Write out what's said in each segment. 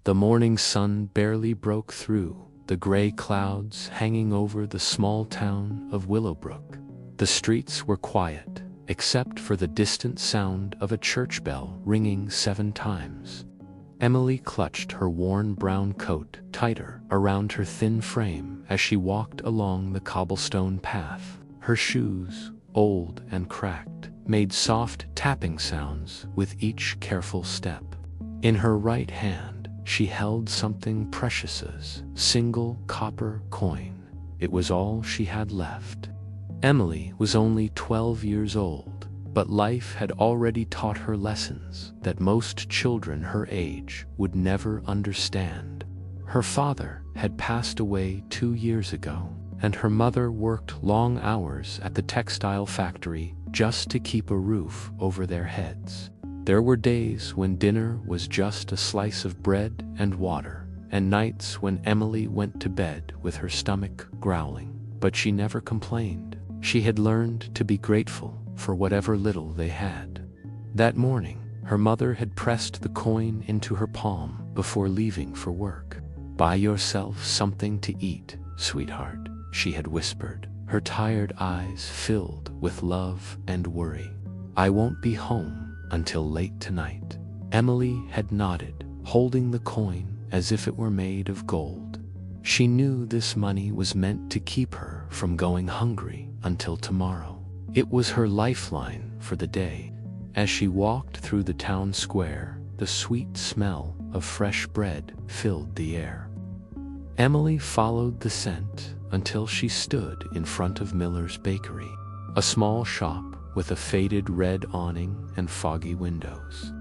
The morning sun barely broke through the gray clouds hanging over the small town of Willowbrook. The streets were quiet, except for the distant sound of a church bell ringing 7 times. Emily clutched her worn brown coat tighter around her thin frame as she walked along the cobblestone path. Her shoes, old and cracked, made soft tapping sounds with each careful step. In her right hand, she held something precious, a single copper coin. It was all she had left. Emily was only 12 years old, but life had already taught her lessons that most children her age would never understand. Her father had passed away 2 years ago, and her mother worked long hours at the textile factory just to keep a roof over their heads. There were days when dinner was just a slice of bread and water, and nights when Emily went to bed with her stomach growling, but she never complained. She had learned to be grateful for whatever little they had. That morning, her mother had pressed the coin into her palm before leaving for work. "Buy yourself something to eat, sweetheart," she had whispered, her tired eyes filled with love and worry. "I won't be home until late tonight." Emily had nodded, holding the coin as if it were made of gold. She knew this money was meant to keep her from going hungry until tomorrow. It was her lifeline for the day. As she walked through the town square, the sweet smell of fresh bread filled the air. Emily followed the scent until she stood in front of Miller's Bakery, a small shop with a faded red awning and foggy windows.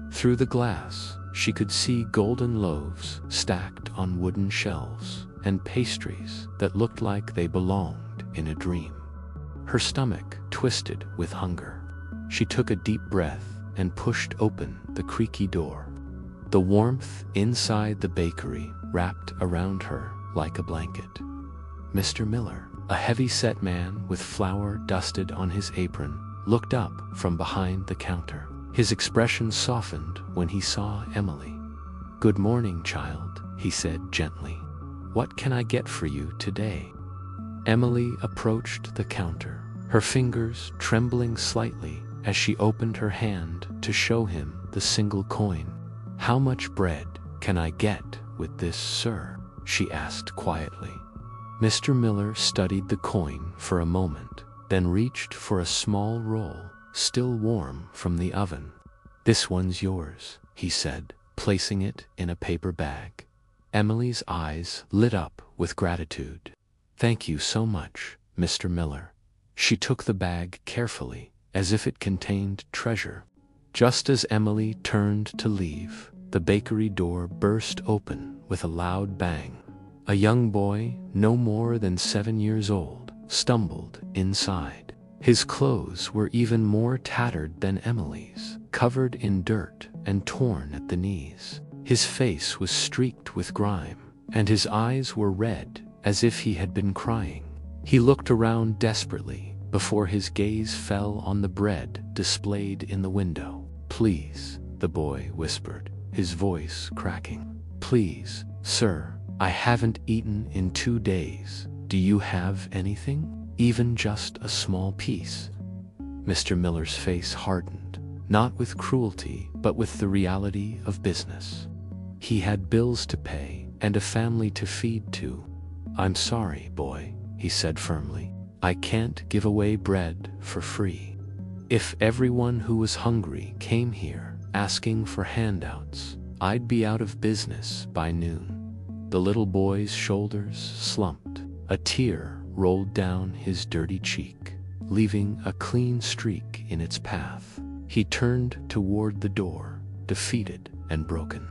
Through the glass, she could see golden loaves stacked on wooden shelves and pastries that looked like they belonged in a dream. Her stomach twisted with hunger. She took a deep breath and pushed open the creaky door. The warmth inside the bakery wrapped around her like a blanket. Mr. Miller, a heavy-set man with flour dusted on his apron, looked up from behind the counter. His expression softened when he saw Emily. "Good morning, child," he said gently. "What can I get for you today?" Emily approached the counter, her fingers trembling slightly as she opened her hand to show him the single coin. "How much bread can I get with this, sir?" she asked quietly. Mr. Miller studied the coin for a moment, then reached for a small roll, still warm from the oven. "This one's yours," he said, placing it in a paper bag. Emily's eyes lit up with gratitude. "Thank you so much, Mr. Miller." She took the bag carefully, as if it contained treasure. Just as Emily turned to leave, the bakery door burst open with a loud bang. A young boy, no more than 7 years old, stumbled inside. His clothes were even more tattered than Emily's, covered in dirt and torn at the knees. His face was streaked with grime, and his eyes were red as if he had been crying. He looked around desperately before his gaze fell on the bread displayed in the window. "Please," the boy whispered, his voice cracking. "Please, sir, I haven't eaten in 2 days. Do you have anything? Even just a small piece?" Mr. Miller's face hardened, not with cruelty, but with the reality of business. He had bills to pay and a family to feed too. "I'm sorry, boy," he said firmly. "I can't give away bread for free. If everyone who was hungry came here asking for handouts, I'd be out of business by noon." The little boy's shoulders slumped. A tear rolled down his dirty cheek, leaving a clean streak in its path. He turned toward the door, defeated and broken.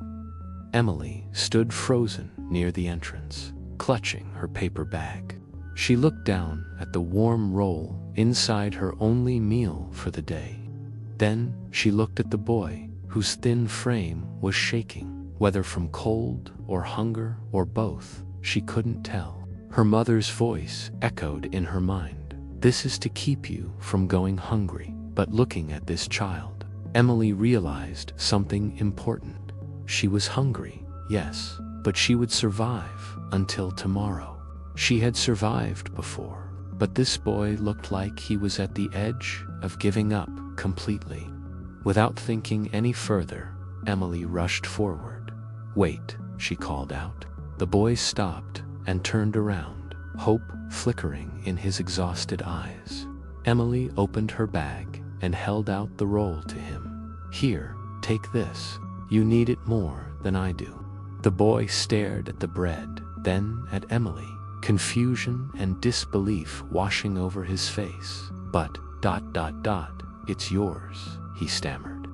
Emily stood frozen near the entrance, clutching her paper bag. She looked down at the warm roll inside her only meal for the day. Then she looked at the boy, whose thin frame was shaking, whether from cold or hunger or both, she couldn't tell. Her mother's voice echoed in her mind. "This is to keep you from going hungry." But looking at this child, Emily realized something important. She was hungry, yes, but she would survive until tomorrow. She had survived before, but this boy looked like he was at the edge of giving up completely. Without thinking any further, Emily rushed forward. "Wait," she called out. The boy stopped and turned around, hope flickering in his exhausted eyes. Emily opened her bag and held out the roll to him. "Here, take this. You need it more than I do." The boy stared at the bread, then at Emily, confusion and disbelief washing over his face. "But, it's yours," he stammered.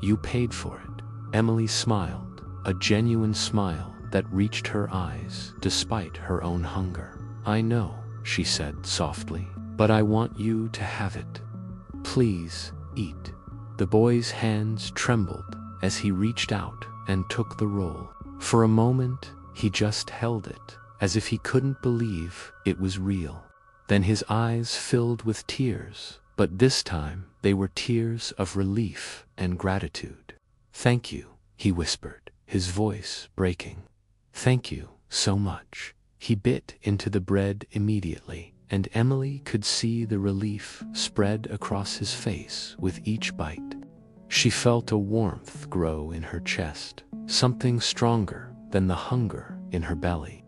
"You paid for it." Emily smiled, a genuine smile that reached her eyes despite her own hunger. "I know," she said softly, "but I want you to have it. Please, eat." The boy's hands trembled as he reached out and took the roll. For a moment, he just held it, as if he couldn't believe it was real. Then his eyes filled with tears, but this time they were tears of relief and gratitude. "Thank you," he whispered, his voice breaking. "Thank you so much." He bit into the bread immediately, and Emily could see the relief spread across his face with each bite. She felt a warmth grow in her chest, something stronger than the hunger in her belly.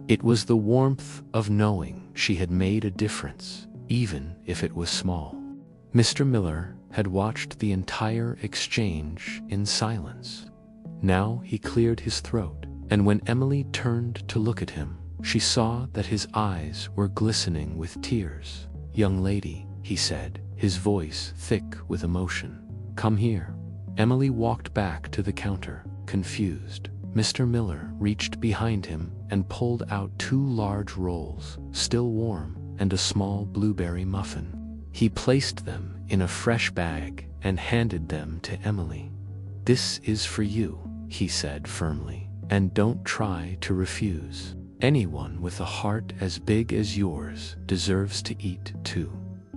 It was the warmth of knowing she had made a difference, even if it was small. Mr. Miller had watched the entire exchange in silence. Now he cleared his throat, and when Emily turned to look at him, she saw that his eyes were glistening with tears. "Young lady," he said, his voice thick with emotion, "come here." Emily walked back to the counter, confused. Mr. Miller reached behind him and pulled out 2 large rolls, still warm, and a small blueberry muffin. He placed them in a fresh bag and handed them to Emily. "This is for you," he said firmly, "and don't try to refuse. Anyone with a heart as big as yours deserves to eat too."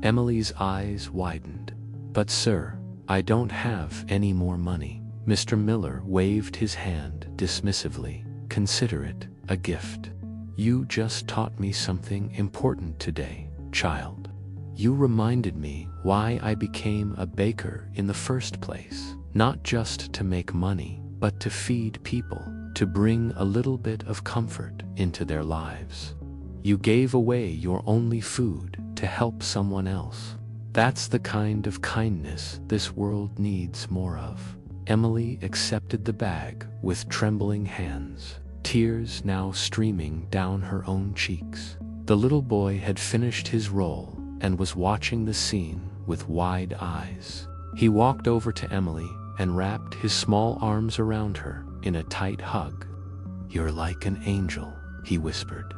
Emily's eyes widened. "But sir, I don't have any more money." Mr. Miller waved his hand dismissively. "Consider it a gift. You just taught me something important today, child. You reminded me why I became a baker in the first place, not just to make money, but to feed people, to bring a little bit of comfort into their lives. You gave away your only food to help someone else. That's the kind of kindness this world needs more of." Emily accepted the bag with trembling hands, tears now streaming down her own cheeks. The little boy had finished his roll and was watching the scene with wide eyes. He walked over to Emily and wrapped his small arms around her in a tight hug. "You're like an angel," he whispered.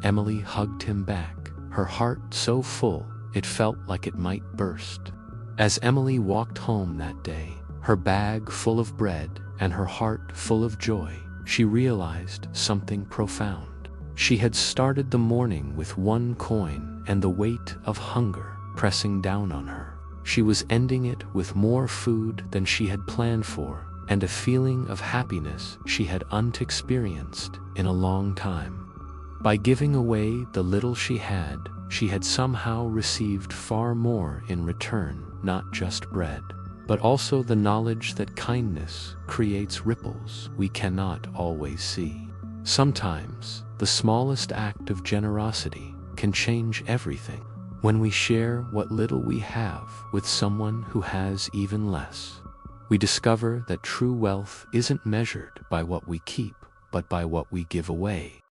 Emily hugged him back, her heart so full it felt like it might burst. As Emily walked home that day, her bag full of bread and her heart full of joy, she realized something profound. She had started the morning with 1 coin and the weight of hunger pressing down on her. She was ending it with more food than she had planned for and a feeling of happiness she had unexperienced in a long time. By giving away the little she had somehow received far more in return, not just bread, but also the knowledge that kindness creates ripples we cannot always see. Sometimes, the smallest act of generosity can change everything. When we share what little we have with someone who has even less, we discover that true wealth isn't measured by what we keep, but by what we give away.